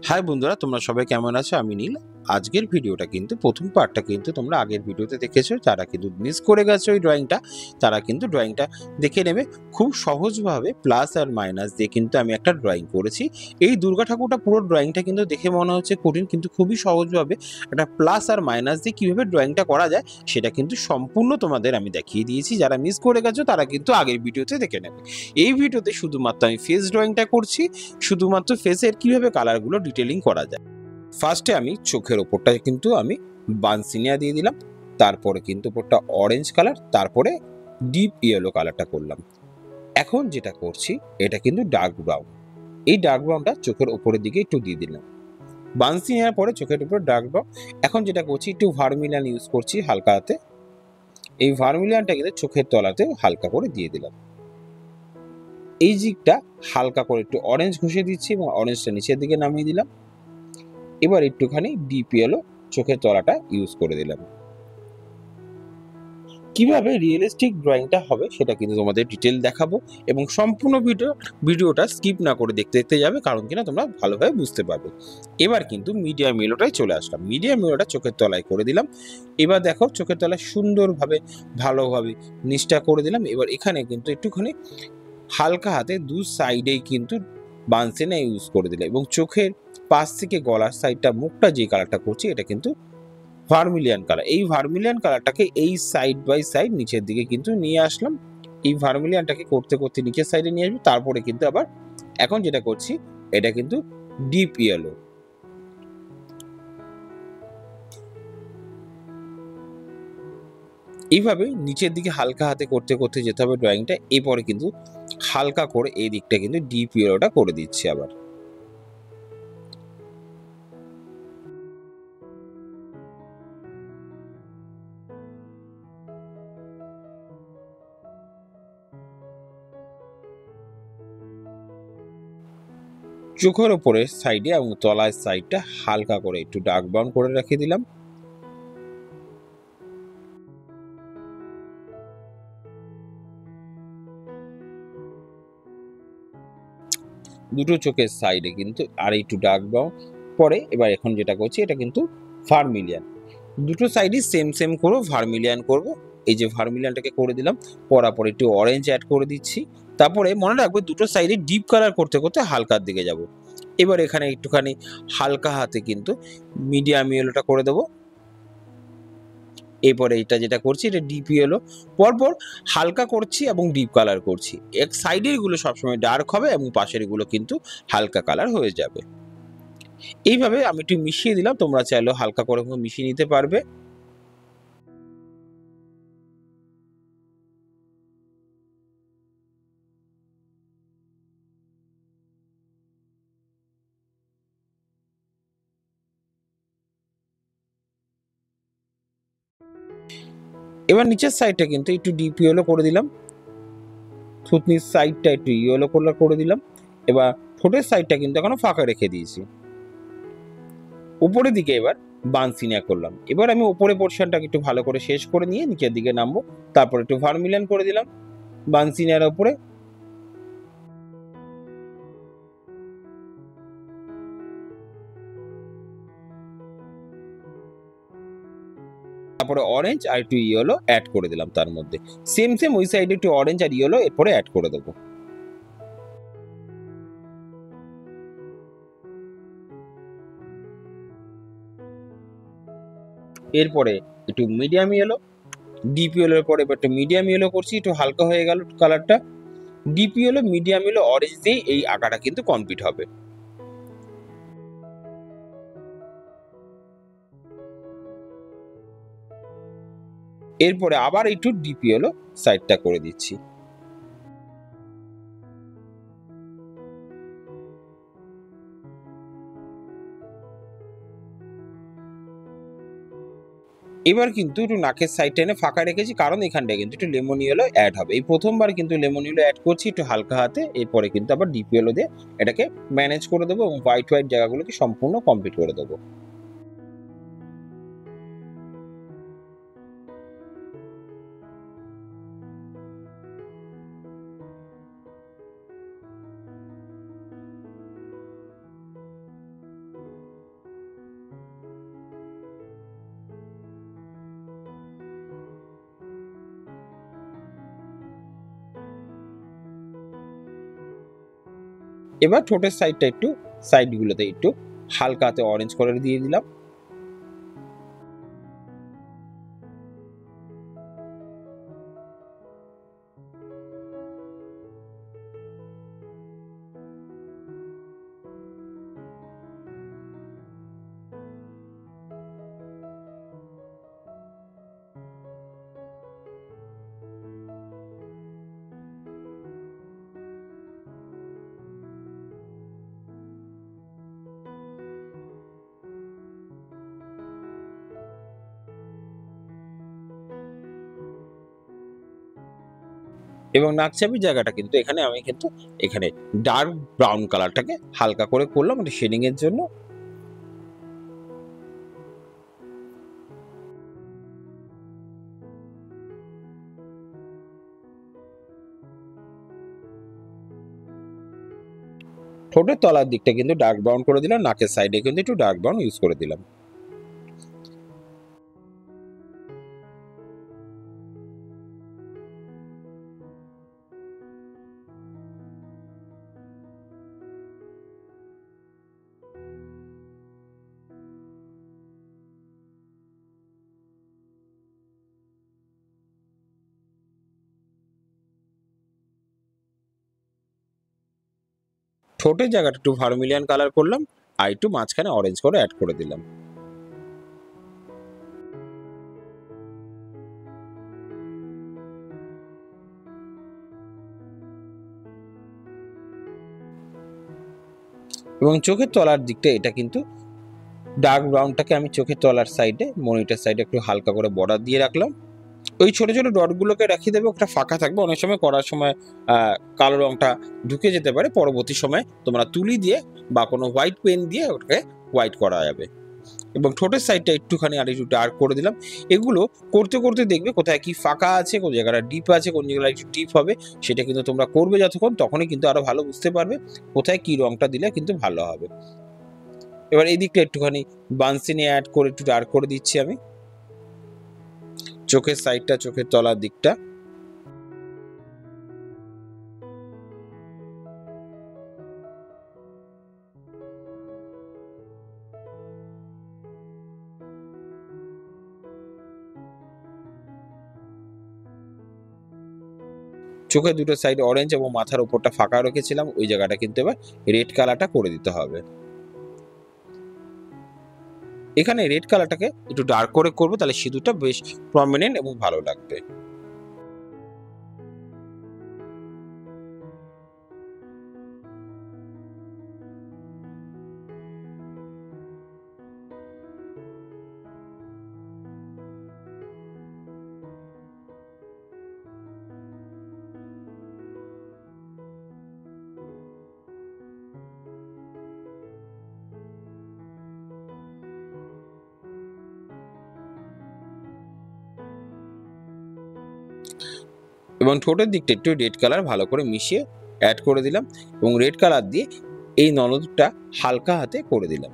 High বন্ধুরা, তোমরা সবাই কেমন আছো? আমি নীল। আজকের ভিডিওটা কিন্তু প্রথম পার্টটা কিন্তু তোমরা আগের ভিডিওতে দেখেছো। যারা কিন্তু মিস করে গেছো ওই ড্রয়িংটা, তারা কিন্তু ড্রয়িংটা দেখে নেবে। খুব সহজভাবে প্লাস আর মাইনাস দিয়ে কিন্তু আমি একটা ড্রয়িং করেছি। এই দুর্গা ঠাকুরটা পুরো ড্রয়িংটা কিন্তু দেখে মনে হচ্ছে কঠিন, কিন্তু খুবই সহজভাবে একটা প্লাস আর মাইনাস দিয়ে কীভাবে ড্রয়িংটা করা যায় সেটা কিন্তু সম্পূর্ণ তোমাদের আমি দেখিয়ে দিয়েছি। যারা মিস করে গেছো তারা কিন্তু আগের ভিডিওতে দেখে নেবে। এই ভিডিওতে শুধুমাত্র আমি ফেস ড্রয়িংটা করছি, শুধুমাত্র ফেসের কিভাবে কালারগুলো ডিটেলিং করা যায়। ফার্স্টে আমি চোখের ওপরটা কিন্তু আমি বানসিনিয়া দিয়ে দিলাম, তারপরে কিন্তু ওপরটা অরেঞ্জ কালার, তারপরে ডিপ ইয়েলো কালারটা করলাম। এখন যেটা করছি এটা কিন্তু ডার্ক ব্রাউন। এই ডার্ক ব্রাউনটা চোখের ওপরের দিকে একটু দিয়ে দিলাম। বানসিনিয়ার পরে চোখের উপর ডার্ক ব্রাউন। এখন যেটা করছি একটু ভার্মিলিয়ান ইউজ করছি হালকা হাতে। এই ভার্মিলিয়ানটা কিন্তু চোখের তলাতে হালকা করে দিয়ে দিলাম। এই জিগটা হালকা করে একটু অরেঞ্জ ঘষে দিচ্ছি এবং অরেঞ্জটা নিচের দিকে নামিয়ে দিলাম। এবার একটুখানি ডিপ ইয়েলো চোখের তলাটা ইউজ করে দিলাম। কিভাবে রিয়েলিস্টিক ড্রয়িংটা হবে সেটা কিন্তু তোমাদের ডিটেল দেখাবো, এবং সম্পূর্ণ ভিডিওটা স্কিপ না করে দেখতে দেখতে যাবে, কারণ কিনা তোমরা ভালোভাবে বুঝতে পারবে। এবার কিন্তু মিডিয়াম ইয়েলোটাই চলে আসলাম। মিডিয়াম ইয়েলোটা চোখের তলায় করে দিলাম। এবার দেখো চোখের তলায় সুন্দরভাবে ভালোভাবে নিচটা করে দিলাম। এবার এখানে কিন্তু একটুখানি হালকা হাতে দু সাইডেই কিন্তু বানসেনা ইউজ করে দিলাম, এবং চোখের পাশ থেকে গলার সাইডটা মুখটা যে কালারটা করছি এটা কিন্তু ভার্মিলিয়ান কালার। এই ভার্মিলিয়ান কালারটাকে এই সাইড বাই সাইড নিচের দিকে কিন্তু নিয়ে আসলাম। এই ভার্মিলিয়ানটাকে করতে করতে নিচের সাইডে নিয়ে আসবো, তারপরে কিন্তু আবার এখন যেটা করছি এটা কিন্তু ডিপ ইয়েলো। এইভাবে নিচের দিকে হালকা হাতে করতে করতে যেতে হবে ড্রয়িংটা। এরপরে কিন্তু হালকা করে এই দিকটা কিন্তু ডিপ ইয়েলোটা করে দিচ্ছি আবার। চোখের ওপরে সাইডে এবং তলার সাইডটা হালকা করে একটু ডার্ক ব্রাউন করে রেখে দিলাম। দুটো চোখের সাইডে কিন্তু আর একটু ডার্ক ব্রাউন পরে। এবার এখন যেটা করছি এটা কিন্তু ভার্মিলিয়ান। দুটো সাইডই সেম সেম করে ভার্মিলিয়ান করব। এই যে ভার্মিলিয়ানটাকে করে দিলাম, করার পরে একটু অরেঞ্জ অ্যাড করে দিচ্ছি। তারপরে মনে রাখবে দুটো সাইডে ডিপ কালার করতে করতে হালকার দিকে যাব। এবার এখানে একটুখানি হালকা হাতে কিন্তু মিডিয়াম ইয়েলোটা করে দেবো। এরপরে এটা যেটা করছি এটা ডিপ ইয়েলো, পরপর হালকা করছি এবং ডিপ কালার করছি। এক সাইডের গুলো সবসময় ডার্ক হবে এবং পাশের গুলো কিন্তু হালকা কালার হয়ে যাবে। এইভাবে আমি একটু মিশিয়ে দিলাম, তোমরা চাইলেও হালকা করে মিশিয়ে নিতে পারবে। এবার নিচের সাইডটা কিন্তু একটু ডিপ ইয়েলো করে দিলাম, থুতনির সাইডটা একটু ইয়েলো কালার করে দিলাম। এবার ঠোঁটের সাইডটা কিন্তু এখনো ফাঁকা রেখে দিয়েছি। উপরের দিকে এবার বানসিনিয়া করলাম। এবার আমি উপরে পোর্শনটাকে একটু ভালো করে শেষ করে নিয়ে নিচের দিকে নামবো, তারপর একটু ভার্মিলিয়ান করে দিলাম বানসিনিয়ার উপরে। তারপরে অরেঞ্জ আর একটু ইয়েলো অ্যাড করে দিলাম তার মধ্যে। সেম সেম ওই সাইডে একটু অরেঞ্জ আর ইয়েলো এরপরে অ্যাড করে দেবো। এরপরে একটু মিডিয়াম ইয়েলো, ডিপ ইয়েলোর পরে এবার একটু মিডিয়াম ইয়েলো করছি, একটু হালকা হয়ে গেল কালারটা। Deep yellow, medium yellow, orange দিয়ে এই আঁকাটা কিন্তু কমপ্লিট হবে। এরপরে আবার একটু ডিপ ইয়েলো সাইডটা করে দিচ্ছি। এবার কিন্তু একটু নাকের সাইডটা এনে ফাঁকা রেখেছি, কারণ এখানটায় কিন্তু একটু লেমন ইয়েলো অ্যাড হবে। এই প্রথমবার কিন্তু লেমন ইয়েলো অ্যাড করছি একটু হালকা হাতে। এরপরে কিন্তু আবার ডিপ ইয়েলো দিয়ে এটাকে ম্যানেজ করে দেবো এবং হোয়াইট হোয়াইট জায়গাগুলোকে সম্পূর্ণ কমপ্লিট করে দেবো। এবার ঠোঁটের সাইডটা একটু সাইডগুলোতে একটু হালকাতে অরেঞ্জ কালার দিয়ে দিলাম। এবং নাকচাপির জায়গাটা কিন্তু আমি কিন্তু এখানে ডার্ক ব্রাউন কালারটাকে হালকা করে করলাম এটা শেডিং এর জন্য। ঠোঁটের তলার দিকটা কিন্তু ডার্ক ব্রাউন করে দিলাম, নাকের সাইডে কিন্তু একটু ডার্ক ব্রাউন ইউজ করে দিলাম। ঠোঁটের জায়গাটা একটু ভার্মিলিয়ান কালার করলাম আর একটু মাঝখানে অরেঞ্জ করে অ্যাড করে দিলাম। এবং চোখের তলার দিকটা এটা কিন্তু ডার্ক ব্রাউনটাকে আমি চোখের তলার সাইডে মনিটর সাইডে একটু হালকা করে বর্ডার দিয়ে রাখলাম। ওই ছোট ছোট ডটগুলোকে রাখিয়ে দেবে, ওটা ফাঁকা থাকবে, অনেক সময় করার সময় কালো রংটা ঢুকে যেতে পারে, পরবর্তী সময় তোমরা তুলি দিয়ে বা কোনো হোয়াইট পেন দিয়ে ওটাকে হোয়াইট করা যাবে। এবং ঠোঁটের সাইডটা একটুখানি আর একটু ডার্ক করে দিলাম। এগুলো করতে করতে দেখবে কোথায় কি ফাঁকা আছে, কোন জায়গাটা ডিপ আছে, কোন জায়গাটা একটু ডিপ হবে, সেটা কিন্তু তোমরা করবে যতক্ষণ, তখনই কিন্তু আরো ভালো বুঝতে পারবে কোথায় কি রংটা দিলে কিন্তু ভালো হবে। এবার এই দিকটা একটুখানি বানসিনি অ্যাড করে একটু ডার্ক করে দিচ্ছি আমি চোখের সাইডটা, চোখের তলার দিকটা। চোখের দুটো সাইড অরেঞ্জ এবং মাথার উপরটা ফাঁকা রেখেছিলাম, ওই জায়গাটা কিন্তু এবার রেড কালারটা করে দিতে হবে। এখানে রেড কালারটাকে একটু ডার্ক করে করবো, তাহলে সিঁদুরটা বেশ প্রমিনেন্ট এবং ভালো লাগবে। এবং ঠোঁটের দিকটা একটু রেড কালার ভালো করে মিশিয়ে অ্যাড করে দিলাম এবং রেড কালার দিয়ে এই ননদটা হালকা হাতে করে দিলাম।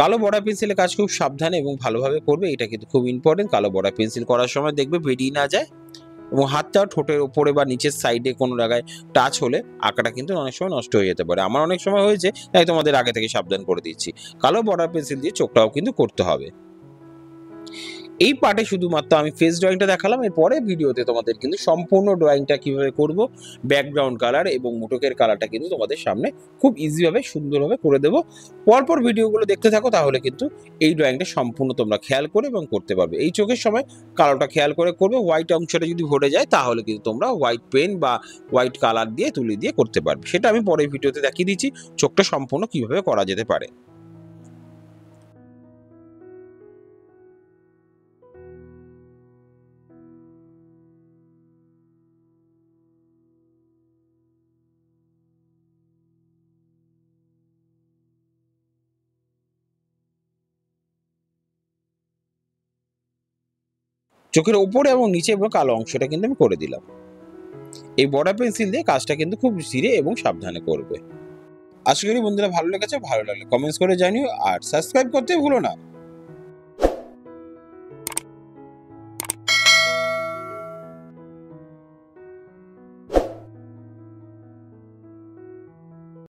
কালো বর্ডার পেন্সিলে কাজ খুব সাবধানে এবং ভালোভাবে করবে, এটা কিন্তু খুব ইম্পর্টেন্ট। কালো বর্ডার পেন্সিল করার সময় দেখবে বেরিয়ে না যায় এবং হাতটা ঠোঁটের ওপরে বা নিচের সাইডে কোনো জায়গায় টাচ হলে আঁকাটা কিন্তু অনেক সময় নষ্ট হয়ে যেতে পারে। আমার অনেক সময় হয়েছে, তাই তোমাদের আগে থেকে সাবধান করে দিচ্ছি। কালো বর্ডার পেন্সিল দিয়ে চোখটাও কিন্তু করতে হবে। এই পার্টে শুধুমাত্র আমি ফেস ড্রয়িংটা দেখালাম, এর পরের ভিডিওতে তোমাদের কিন্তু সম্পূর্ণ ড্রয়িংটা কিভাবে করব, ব্যাকগ্রাউন্ড কালার এবং মুটুকের কালারটা কিন্তু তোমাদের সামনে খুব ইজিভাবে সুন্দরভাবে করে দেবো। পরপর ভিডিওগুলো দেখতে থাকো, তাহলে কিন্তু এই ড্রয়িংটা সম্পূর্ণ তোমরা খেয়াল করে এবং করতে পারবে। এই চোখের সময় কালোটা খেয়াল করে করবে, হোয়াইট অংশটা যদি ভরে যায় তাহলে কিন্তু তোমরা হোয়াইট পেন বা হোয়াইট কালার দিয়ে তুলি দিয়ে করতে পারবে। সেটা আমি পরের ভিডিওতে দেখিয়ে দিচ্ছি চোখটা সম্পূর্ণ কিভাবে করা যেতে পারে। চোখের ওপরে এবং নিচে এবং কালো অংশটা কিন্তু আমি করে দিলাম। এই বর্ডার পেন্সিল দিয়ে কাজটা কিন্তু খুব ধীরে এবং সাবধানে করবে। আশা করি বন্ধুরা ভালো লেগেছে, ভালো লাগলে কমেন্টস করে জানিও আর সাবস্ক্রাইব করতে ভুলো না।